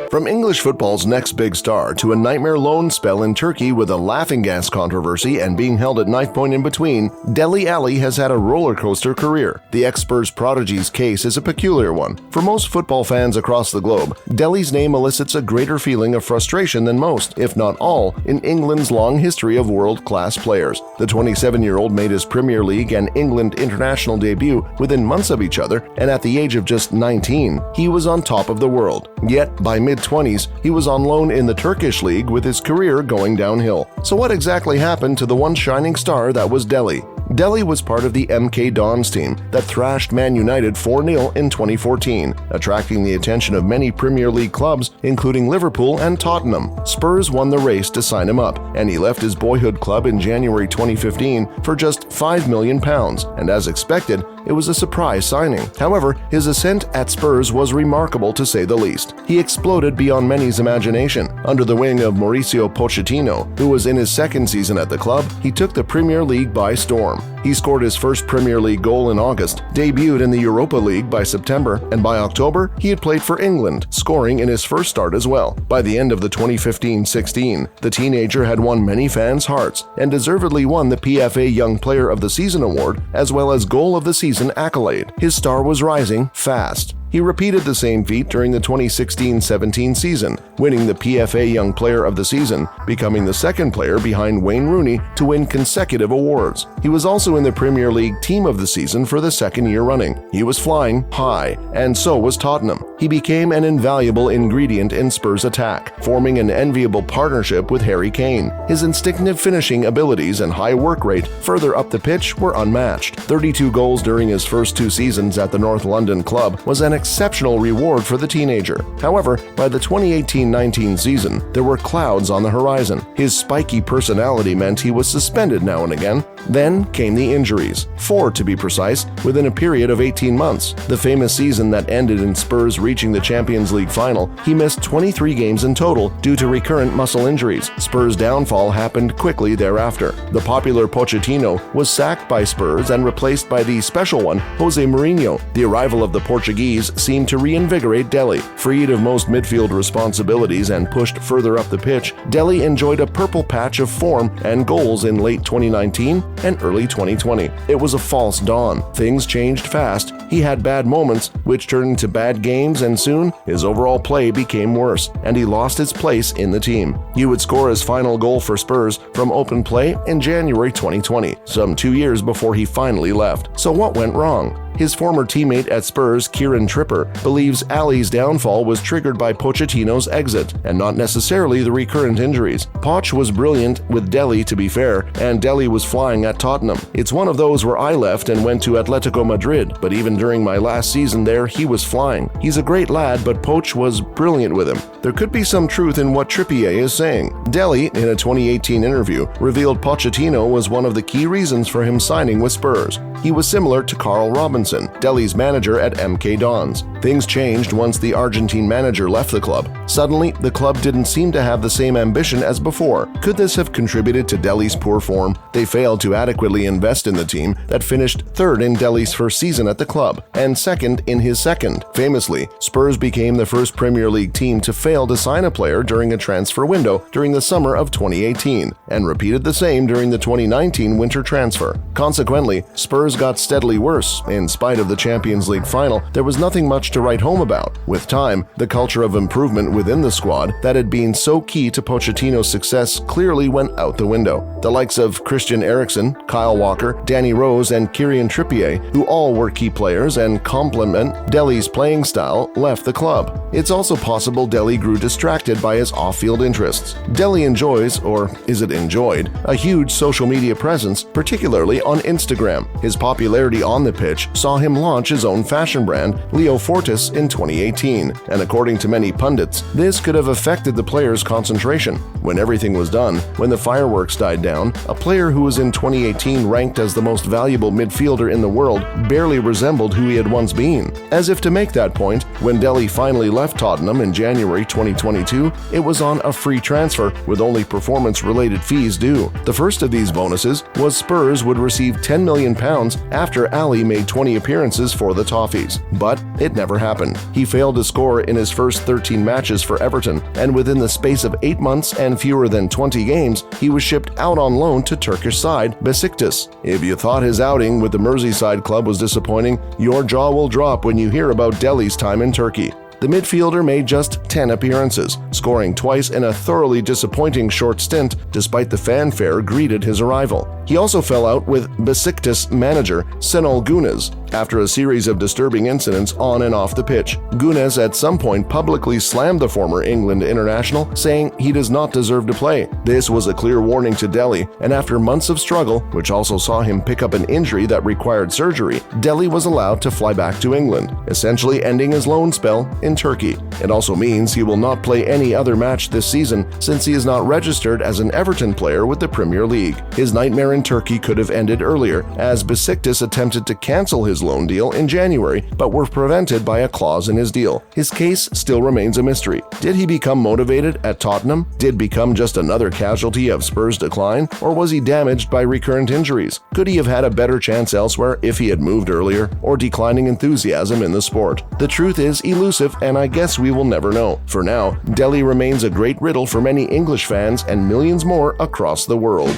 From English football's next big star to a nightmare loan spell in Turkey with a laughing-gas controversy and being held at knife point in between, Dele Alli has had a rollercoaster career. The ex-Spurs prodigy's case is a peculiar one. For most football fans across the globe, Dele's name elicits a greater feeling of frustration than most, if not all, in England's long history of world-class players. The 27-year-old made his Premier League and England international debut within months of each other, and at the age of just 19, he was on top of the world. Yet, by mid-20s, he was on loan in the Turkish League with his career going downhill. So what exactly happened to the once shining star that was Dele? Dele was part of the MK Dons team that thrashed Man United 4-0 in 2014, attracting the attention of many Premier League clubs, including Liverpool and Tottenham. Spurs won the race to sign him up, and he left his boyhood club in January 2015 for just £5 million, and as expected, it was a surprise signing. However, his ascent at Spurs was remarkable to say the least. He exploded beyond many's imagination. Under the wing of Mauricio Pochettino, who was in his second season at the club, he took the Premier League by storm. He scored his first Premier League goal in August, debuted in the Europa League by September, and by October, he had played for England, scoring in his first start as well. By the end of the 2015-16, the teenager had won many fans' hearts and deservedly won the PFA Young Player of the Season award as well as Goal of the Season accolade. His star was rising fast. He repeated the same feat during the 2016-17 season, winning the PFA Young Player of the Season, becoming the second player behind Wayne Rooney to win consecutive awards. He was also in the Premier League Team of the Season for the second year running. He was flying high, and so was Tottenham. He became an invaluable ingredient in Spurs' attack, forming an enviable partnership with Harry Kane. His instinctive finishing abilities and high work rate further up the pitch were unmatched. 32 goals during his first 2 seasons at the North London club was an exceptional reward for the teenager. However, by the 2018-19 season, there were clouds on the horizon. His spiky personality meant he was suspended now and again. Then came the injuries, 4 to be precise, within a period of 18 months. The famous season that ended in Spurs reaching the Champions League final, he missed 23 games in total due to recurrent muscle injuries. Spurs' downfall happened quickly thereafter. The popular Pochettino was sacked by Spurs and replaced by the special one, Jose Mourinho. The arrival of the Portuguese seemed to reinvigorate Dele. Freed of most midfield responsibilities and pushed further up the pitch, Dele enjoyed a purple patch of form and goals in late 2019 and early 2020. It was a false dawn. Things changed fast. He had bad moments, which turned into bad games, and soon his overall play became worse, and he lost his place in the team. He would score his final goal for Spurs from open play in January 2020, some 2 years before he finally left. So what went wrong? His former teammate at Spurs, Kieran Trippier, believes Alli's downfall was triggered by Pochettino's exit, and not necessarily the recurrent injuries. Poch was brilliant with Dele, to be fair, and Dele was flying at Tottenham. It's one of those where I left and went to Atletico Madrid, but even during my last season there, he was flying. He's a great lad, but Poch was brilliant with him. There could be some truth in what Trippier is saying. Dele, in a 2018 interview, revealed Pochettino was one of the key reasons for him signing with Spurs. He was similar to Carl Robinson, Dele's manager at MK Dons. Things changed once the Argentine manager left the club. Suddenly, the club didn't seem to have the same ambition as before. Could this have contributed to Dele's poor form? They failed to adequately invest in the team that finished third in Dele's first season at the club and second in his second. Famously, Spurs became the first Premier League team to fail to sign a player during a transfer window during the summer of 2018, and repeated the same during the 2019 winter transfer. Consequently, Spurs got steadily worse. In spite of the Champions League final, there was nothing much to write home about. With time, the culture of improvement within the squad that had been so key to Pochettino's success clearly went out the window. The likes of Christian Eriksen, Kyle Walker, Danny Rose, and Kieran Trippier, who all were key players and complement Dele's playing style, left the club. It's also possible Dele grew distracted by his off-field interests. Dele enjoys, or is it enjoyed, a huge social media presence, particularly on Instagram. His popularity on the pitch saw him launch his own fashion brand, Leo Fortis, in 2018, and according to many pundits, this could have affected the player's concentration. When everything was done, when the fireworks died down, a player who was in 2018 ranked as the most valuable midfielder in the world barely resembled who he had once been. As if to make that point, when Dele finally left Tottenham in January 2022, it was on a free transfer with only performance-related fees due. The first of these bonuses was Spurs would receive £10 million after Alli made 20 20 appearances for the Toffees, but it never happened. He failed to score in his first 13 matches for Everton, and within the space of 8 months and fewer than 20 games, he was shipped out on loan to Turkish side Besiktas. If you thought his outing with the Merseyside club was disappointing, your jaw will drop when you hear about Dele's time in Turkey. The midfielder made just 10 appearances, scoring twice in a thoroughly disappointing short stint despite the fanfare greeted his arrival. He also fell out with Besiktas manager Şenol Güneş after a series of disturbing incidents on and off the pitch. Güneş at some point publicly slammed the former England international, saying he does not deserve to play. This was a clear warning to Dele, and after months of struggle, which also saw him pick up an injury that required surgery, Dele was allowed to fly back to England, essentially ending his loan spell in Turkey. It also means he will not play any other match this season since he is not registered as an Everton player with the Premier League. His nightmare in Turkey could have ended earlier, as Besiktas attempted to cancel his loan deal in January but were prevented by a clause in his deal. His case still remains a mystery. Did he become motivated at Tottenham? Did become just another casualty of Spurs' decline? Or was he damaged by recurrent injuries? Could he have had a better chance elsewhere if he had moved earlier? Or declining enthusiasm in the sport? The truth is elusive, and I guess we will never know. For now, Dele remains a great riddle for many English fans and millions more across the world.